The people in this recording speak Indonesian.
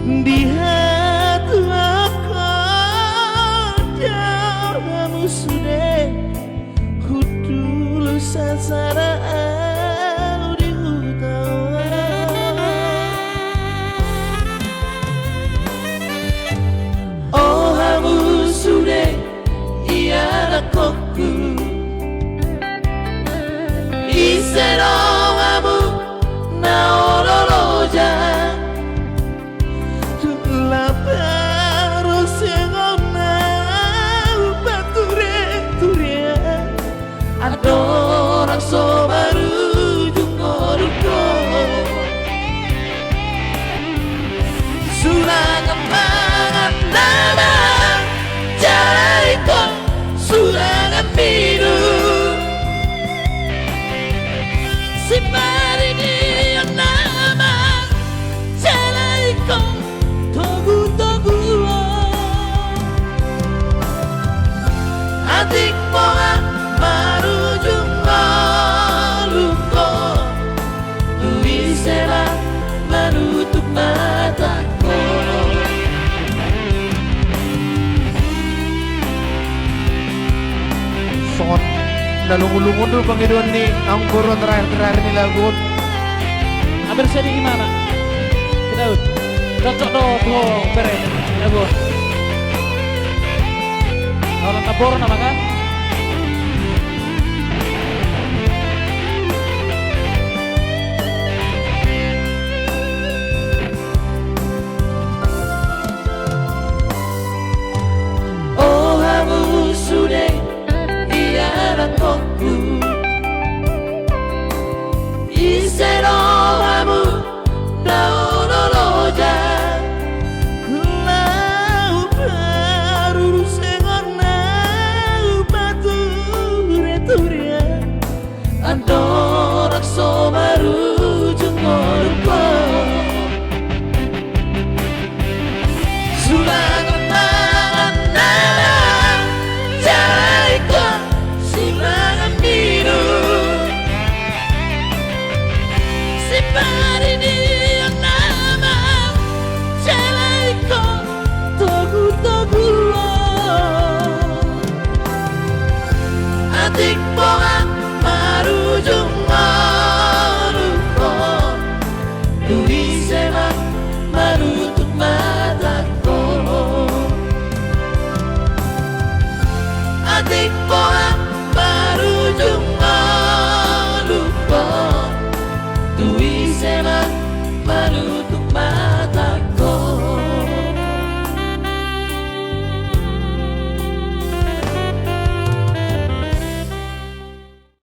di hati kamu sudah kudu sasaraan di hutan. Oh kamu sudah iya koku isero kamu na oroloja la pero segona bature turia adora sobaru jungoruko sulang mangan nama jariko sulang biru si marini nama jariko adik moa marujung maluko Luisela menutup mataku. Son lalungun-lungun dulu pengiduan nih ang buron terakhir nih lagu. Hampir sedih gimana? Kita cocok dong beren lagu. Orang tabor nama kan? Oh kamu sudah iya koku isero kamu daonoloja Andorak sobaru jengorko Sulang mangan nana Jaraiko silangan biru Si parini yang nama Jaraiko togu-togu Adik bohong marujung maluko Luisela menutup mataku Adik bohong